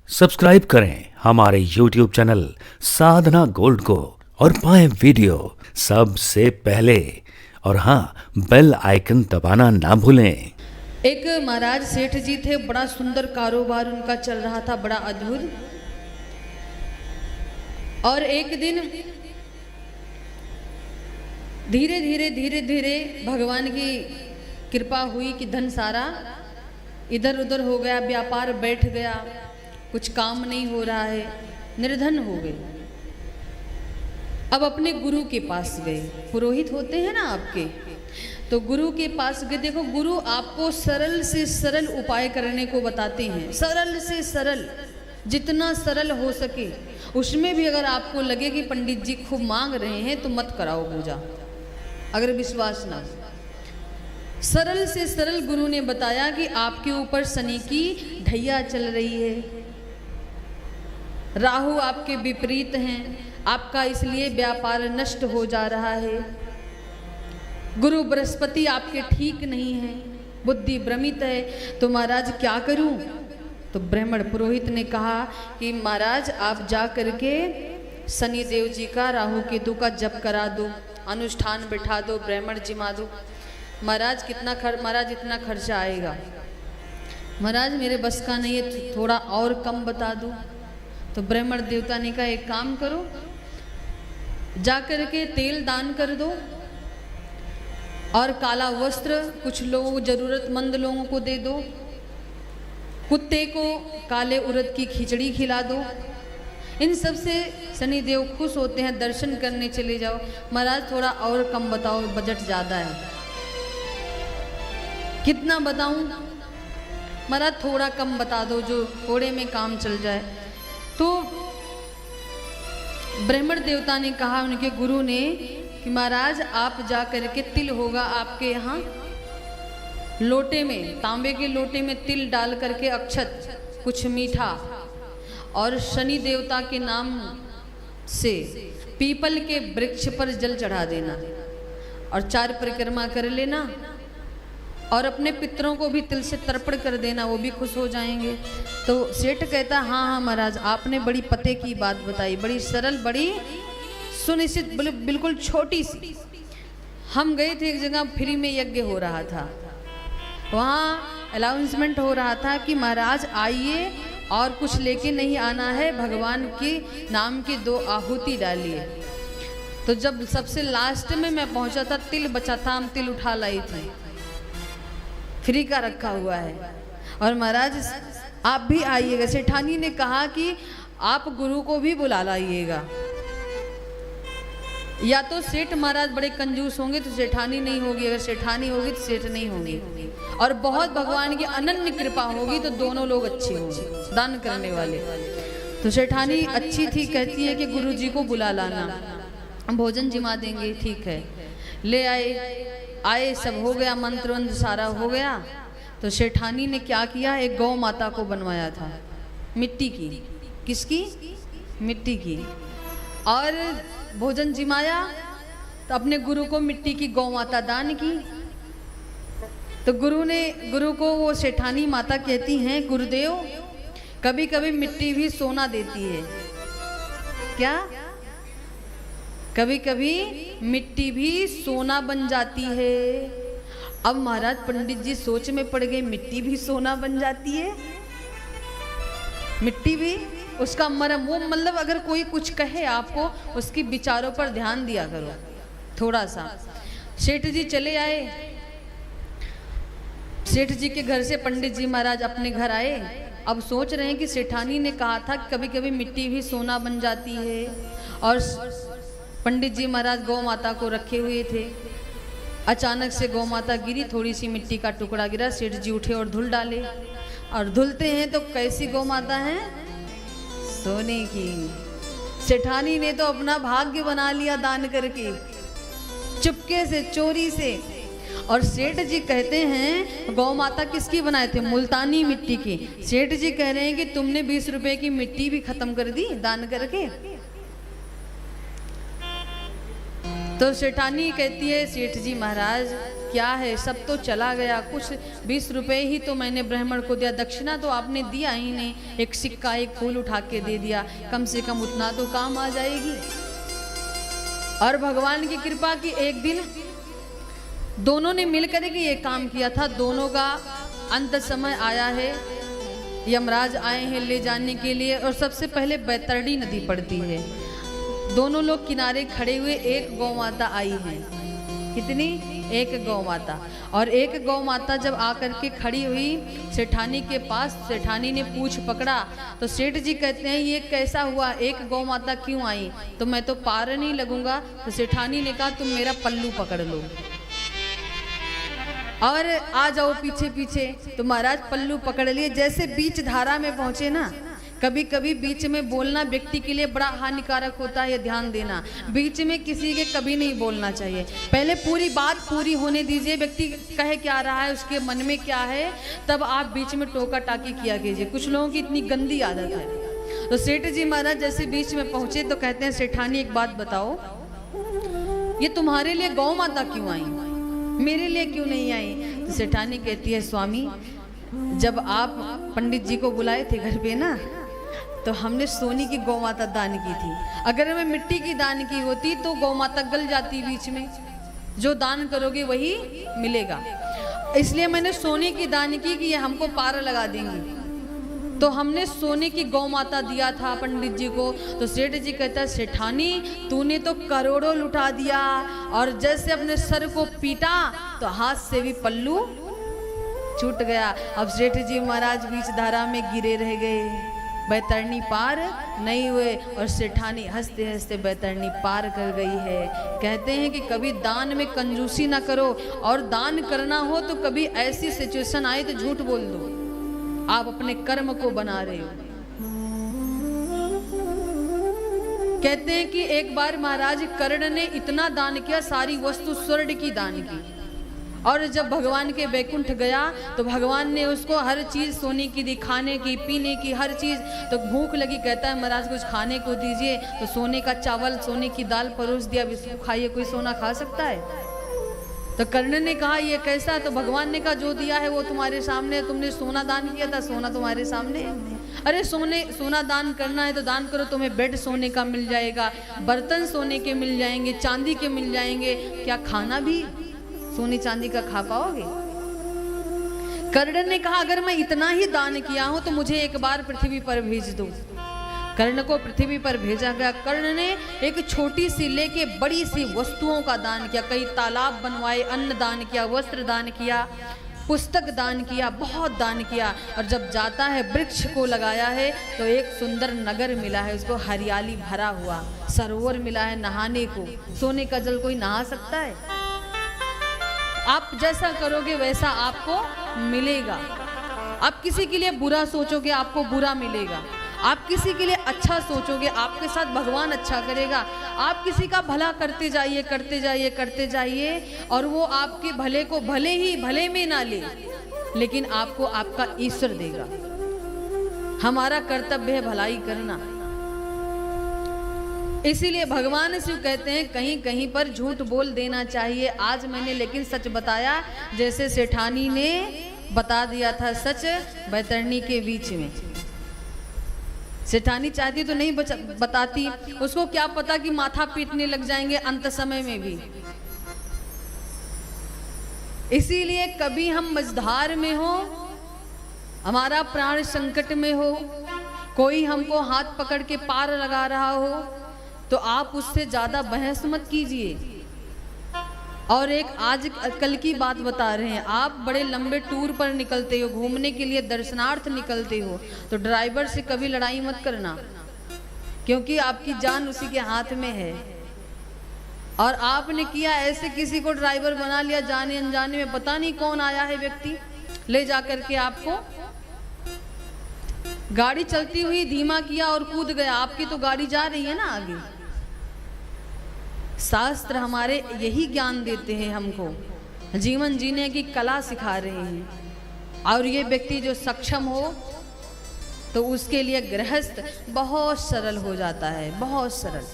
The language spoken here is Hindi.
सब्सक्राइब करें हमारे YouTube चैनल साधना गोल्ड को और पाएं वीडियो सबसे पहले। और हाँ, बेल आइकन दबाना ना भूलें। एक महाराज सेठ जी थे, बड़ा सुंदर कारोबार उनका चल रहा था, बड़ा अद्भुत। और एक दिन धीरे धीरे भगवान की कृपा हुई कि धन सारा इधर उधर हो गया, व्यापार बैठ गया, कुछ काम नहीं हो रहा है, निर्धन हो गए। अब अपने गुरु के पास गए, पुरोहित होते हैं ना आपके, तो गुरु के पास गए। देखो, गुरु आपको सरल से सरल उपाय करने को बताते हैं, सरल से सरल, जितना सरल हो सके। उसमें भी अगर आपको लगे कि पंडित जी खूब मांग रहे हैं तो मत कराओ पूजा, अगर विश्वास ना हो। सरल से सरल गुरु ने बताया कि आपके ऊपर शनि की ढैया चल रही है, राहु आपके विपरीत हैं, आपका इसलिए व्यापार नष्ट हो जा रहा है। गुरु बृहस्पति आपके ठीक नहीं है, बुद्धि भ्रमित है, तो महाराज क्या करूं? तो ब्राह्मण पुरोहित ने कहा कि महाराज आप जा करके शनि देव जी का, राहु केतु का जप करा दो, अनुष्ठान बिठा दो, ब्राह्मण जिमा दो। महाराज महाराज इतना खर्चा आएगा? महाराज मेरे बस का नहीं है, थोड़ा और कम बता दो। तो ब्राह्मण देवता ने कहा एक काम करो, जा करके तेल दान कर दो और काला वस्त्र कुछ लोगों, जरूरतमंद लोगों को दे दो, कुत्ते को काले उड़द की खिचड़ी खिला दो। इन सब से शनिदेव खुश होते हैं, दर्शन करने चले जाओ। महाराज थोड़ा और कम बताओ, बजट ज़्यादा है। कितना बताऊं? महाराज थोड़ा कम बता दो, जो थोड़े में काम चल जाए। तो ब्राह्मण देवता ने कहा उनके गुरु ने कि महाराज आप जा करके, तिल होगा आपके यहाँ, लोटे में, तांबे के लोटे में तिल डाल करके अक्षत, कुछ मीठा, और शनि देवता के नाम से पीपल के वृक्ष पर जल चढ़ा देना और 4 परिक्रमा कर लेना, और अपने पितरों को भी तिल से तर्पण कर देना, वो भी खुश हो जाएंगे। तो सेठ कहता हाँ हाँ महाराज, आपने बड़ी पते की बात बताई, बड़ी सरल, बड़ी सुनिश्चित, बिल्कुल छोटी सी। हम गए थे एक जगह, फ्री में यज्ञ हो रहा था, वहाँ अनाउंसमेंट हो रहा था कि महाराज आइए और कुछ लेके नहीं आना है, भगवान के नाम की 2 आहुति डालिए। तो जब सबसे लास्ट में मैं पहुंचा था, तिल बचा था, हम तिल उठा लाई थी, फ्री का रखा हुआ है। और महाराज आप भी आइएगा। सेठानी ने कहा कि आप गुरु को भी बुला लाइएगा। या तो सेठ महाराज बड़े कंजूस होंगे तो सेठानी नहीं होगी, अगर सेठानी होगी तो सेठ नहीं होगी, और बहुत भगवान की अनन्य कृपा होगी तो दोनों लोग अच्छे होंगे, दान करने वाले। तो सेठानी अच्छी थी, कहती है कि गुरु जी को बुला लाना, हम भोजन जिमा देंगे। ठीक है, ले आए, सब हो गया, मंत्र वंत्र सारा हो गया। तो सेठानी ने क्या किया, एक गौ माता को बनवाया था, मिट्टी की। किसकी? मिट्टी की। और भोजन जिमाया तो अपने गुरु को मिट्टी की गौ माता दान की। तो गुरु को वो सेठानी माता कहती हैं, गुरुदेव कभी कभी मिट्टी भी सोना देती है। क्या? कभी कभी मिट्टी भी सोना बन जाती है। अब महाराज पंडित जी सोच में पड़ गए, मिट्टी भी सोना बन जाती है, मिट्टी भी, उसका मरम, वो मतलब अगर कोई कुछ कहे आपको, उसकी विचारों पर ध्यान दिया करो थोड़ा सा। सेठ जी चले आए, सेठ जी के घर से पंडित जी महाराज अपने घर आए। अब सोच रहे हैं कि सेठानी ने कहा था कि कभी कभी मिट्टी भी सोना बन जाती है, और पंडित जी महाराज गौ माता को रखे हुए थे। अचानक से गौ माता गिरी, थोड़ी सी मिट्टी का टुकड़ा गिरा, सेठ जी उठे और धुल डाले। और धुलते हैं तो कैसी गौ माता है? सोने की। सेठानी ने तो अपना भाग्य बना लिया दान करके, चुपके से, चोरी से। और सेठ जी कहते हैं गौ माता किसकी बनाए थे? मुल्तानी मिट्टी की। सेठ जी कह रहे हैं कि तुमने 20 रुपए की मिट्टी भी खत्म कर दी दान करके। तो सेठानी कहती है, सेठ जी महाराज क्या है, सब तो चला गया, कुछ 20 रुपए ही तो मैंने ब्राह्मण को दिया, दक्षिणा तो आपने दिया ही नहीं, एक सिक्का एक फूल उठा के दे दिया, कम से कम उतना तो काम आ जाएगी। और भगवान की कृपा की एक दिन दोनों ने मिलकर के ये काम किया था। दोनों का अंत समय आया है, यमराज आए हैं ले जाने के लिए, और सबसे पहले बैतरणी नदी पड़ती है। दोनों लोग किनारे खड़े हुए, एक गौ माता आई है। कितनी? एक गौ माता। और एक गौ माता जब आकर के खड़ी हुई सेठानी के पास, सेठानी ने पूछ पकड़ा तो सेठ जी कहते हैं ये कैसा हुआ, एक गौ माता क्यों आई? तो मैं तो पार नहीं लगूंगा। तो सेठानी ने कहा तुम मेरा पल्लू पकड़ लो और आ जाओ पीछे पीछे। तो महाराज पल्लू पकड़ लिए, जैसे बीच धारा में पहुंचे ना, कभी कभी बीच में बोलना व्यक्ति के लिए बड़ा हानिकारक होता है, ध्यान देना। बीच में किसी के कभी नहीं बोलना चाहिए, पहले पूरी बात पूरी होने दीजिए, व्यक्ति कहे क्या रहा है, उसके मन में क्या है, तब आप बीच में टोका टाकी किया कीजिए। कुछ लोगों की इतनी गंदी आदत है। तो सेठ जी महाराज जैसे बीच में पहुंचे तो कहते हैं सेठानी एक बात बताओ, ये तुम्हारे लिए गौ माता क्यों आई, मेरे लिए क्यों नहीं आई? तो सेठानी कहती है स्वामी, जब आप पंडित जी को बुलाए थे घर पे ना, तो हमने सोने की गौ माता दान की थी। अगर मैं मिट्टी की दान की होती तो गौ माता गल जाती बीच में, जो दान करोगे वही मिलेगा। इसलिए मैंने सोने की दान की कि ये हमको पार लगा देंगी, तो हमने सोने की गौ माता दिया था पंडित जी को। तो सेठ जी कहता है सेठानी तूने तो करोड़ों लुटा दिया, और जैसे अपने सर को पीटा तो हाथ से भी पल्लू छूट गया। अब सेठ जी महाराज बीच धारा में गिरे रह गए, बैतरणी पार नहीं हुए, और सेठानी हंसते हंसते बैतरणी पार कर गई है। कहते हैं कि कभी दान में कंजूसी ना करो, और दान करना हो तो कभी ऐसी सिचुएशन आए तो झूठ बोल दो, आप अपने कर्म को बना रहे हो। कहते हैं कि एक बार महाराज कर्ण ने इतना दान किया, सारी वस्तु स्वर्ण की दान की, और जब भगवान के बैकुंठ गया तो भगवान ने उसको हर चीज़ सोने की दी, खाने की पीने की हर चीज़। तो भूख लगी, कहता है महाराज कुछ खाने को दीजिए। तो सोने का चावल सोने की दाल परोस दिया, इसको खाइए, कोई सोना खा सकता है? तो कर्ण ने कहा ये कैसा? तो भगवान ने कहा जो दिया है वो तुम्हारे सामने, तुमने सोना दान किया था, सोना तुम्हारे सामने। अरे सोना दान करना है तो दान करो, तुम्हें बेड सोने का मिल जाएगा, बर्तन सोने के मिल जाएंगे, चांदी के मिल जाएंगे, क्या खाना भी सोने चांदी का खा पाओगे? कर्ण ने कहा अगर मैं इतना ही दान किया हूं तो मुझे एक बार पृथ्वी पर भेज दो। कर्ण को पृथ्वी पर भेजा गया। कर्ण ने एक छोटी सी लेके बड़ी सी वस्तुओं का दान किया, कई तालाब बनवाए, अन्न दान किया, वस्त्र दान किया, पुस्तक दान किया, बहुत दान किया। और जब जाता है वृक्ष को लगाया है तो एक सुंदर नगर मिला है उसको, हरियाली भरा हुआ सरोवर मिला है नहाने को। सोने का जल कोई नहा सकता है? आप जैसा करोगे वैसा आपको मिलेगा। आप किसी के लिए बुरा सोचोगे आपको बुरा मिलेगा, आप किसी के लिए अच्छा सोचोगे आपके साथ भगवान अच्छा करेगा। आप किसी का भला करते जाइए करते जाइए करते जाइए, और वो आपके भले को भले में ना ले, लेकिन आपको आपका ईश्वर देगा। हमारा कर्तव्य है भलाई करना। इसीलिए भगवान शिव कहते हैं कहीं कहीं पर झूठ बोल देना चाहिए। आज मैंने लेकिन सच बताया, जैसे सेठानी ने बता दिया था सच बैतरणी के बीच में। सेठानी चाहती तो नहीं बताती, उसको क्या पता कि माथा पीटने लग जाएंगे अंत समय में भी। इसीलिए कभी हम मझधार में हो, हमारा प्राण संकट में हो, कोई हमको हाथ पकड़ के पार लगा रहा हो, तो आप उससे ज्यादा बहस मत कीजिए। और एक आज कल की बात बता रहे हैं, आप बड़े लंबे टूर पर निकलते हो, घूमने के लिए दर्शनार्थ निकलते हो, तो ड्राइवर से कभी लड़ाई मत करना, क्योंकि आपकी जान उसी के हाथ में है। और आपने किया ऐसे, किसी को ड्राइवर बना लिया जाने अनजाने में, पता नहीं कौन आया है व्यक्ति, ले जाकर के आपको गाड़ी चलती हुई धीमा किया और कूद गया। आपकी तो गाड़ी जा रही है ना आगे। शास्त्र हमारे यही ज्ञान देते हैं, हमको जीवन जीने की कला सिखा रहे हैं। और ये व्यक्ति जो सक्षम हो तो उसके लिए गृहस्थ बहुत सरल हो जाता है, बहुत सरल।